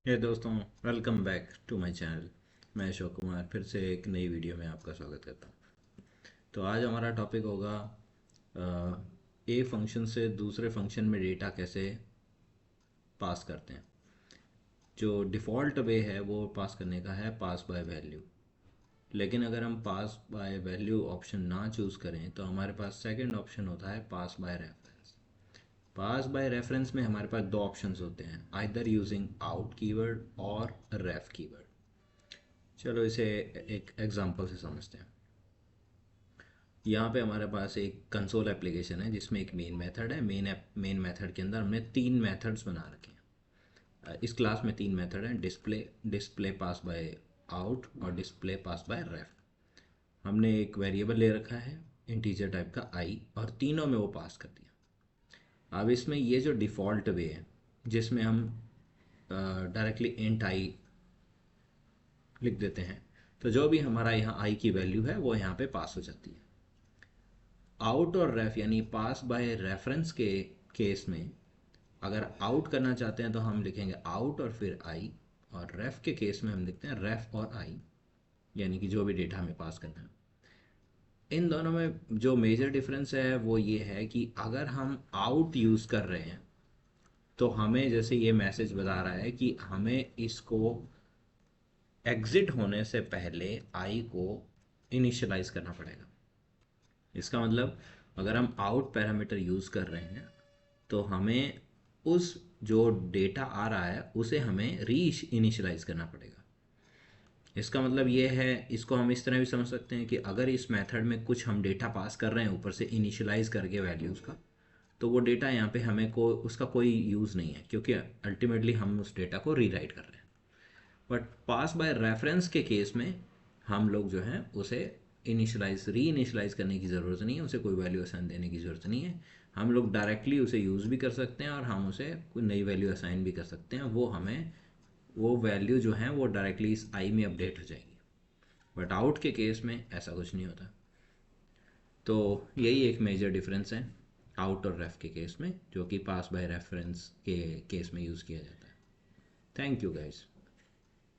हे दोस्तों, welcome back to my channel. मैं अशोक कुमार फिर से एक नई वीडियो में आपका स्वागत करता हूँ। तो आज हमारा टॉपिक होगा ए फंक्शन से दूसरे फंक्शन में डेटा कैसे पास करते हैं। जो डिफ़ॉल्ट वे है वो पास करने का है पास बाय वैल्यू। लेकिन अगर हम पास बाय वैल्यू ऑप्शन ना चूज़ करें तो हमारे पास सेकंड ऑप्शन होता है pass by reference. Pass by reference में हमारे पास दो ऑप्शंस होते हैं, आइदर यूजिंग आउट कीवर्ड और रेफ कीवर्ड। चलो इसे एक एग्जांपल से समझते हैं। यहाँ पे हमारे पास एक कंसोल एप्लीकेशन है जिसमें एक मेन मेथड है। मेन मेथड के अंदर हमने तीन मेथड्स बना रखे हैं। इस क्लास में तीन मेथड हैं, डिस्प्ले डिस्प्ले पास बाय आउट और डिस्प्ले पास बाय रेफ। हमने एक वेरिएबल ले रखा है इंटीजर टाइप का आई, और तीनों में वो पास कर दिया। अब इसमें ये जो डिफ़ॉल्ट वे है जिसमें हम डायरेक्टली इंट आई लिख देते हैं, तो जो भी हमारा यहाँ आई की वैल्यू है वो यहाँ पे पास हो जाती है। आउट और रेफ यानी पास बाय रेफरेंस के केस में अगर आउट करना चाहते हैं तो हम लिखेंगे आउट और फिर आई, और रेफ के केस में हम लिखते हैं रेफ और आई, यानी कि जो भी डेटा हमें पास करना है। इन दोनों में जो मेजर डिफरेंस है वो ये है कि अगर हम आउट यूज़ कर रहे हैं तो हमें जैसे ये मैसेज बता रहा है कि हमें इसको एग्जिट होने से पहले आई को इनिशियलाइज करना पड़ेगा। इसका मतलब अगर हम आउट पैरामीटर यूज़ कर रहे हैं तो हमें उस जो डेटा आ रहा है उसे हमें री इनिशियलाइज करना पड़ेगा। इसका मतलब ये है, इसको हम इस तरह भी समझ सकते हैं कि अगर इस मेथड में कुछ हम डेटा पास कर रहे हैं ऊपर से इनिशियलाइज करके वैल्यूज़ का, तो वो डेटा यहाँ पे हमें को उसका कोई यूज़ नहीं है क्योंकि अल्टीमेटली हम उस डेटा को रीराइट कर रहे हैं। बट पास बाय रेफरेंस के केस में हम लोग जो है उसे री इनिशलाइज करने की ज़रूरत नहीं है, उसे कोई वैल्यू असाइन देने की ज़रूरत नहीं है। हम लोग डायरेक्टली उसे यूज़ भी कर सकते हैं और हम उसे कोई नई वैल्यू असाइन भी कर सकते हैं। वो हमें वो वैल्यू जो है वो डायरेक्टली इस आई में अपडेट हो जाएगी। बट आउट के केस में ऐसा कुछ नहीं होता। तो यही एक मेजर डिफरेंस है आउट और रेफ के केस में, जो कि पास बाय रेफरेंस के केस में यूज़ किया जाता है। Thank you guys.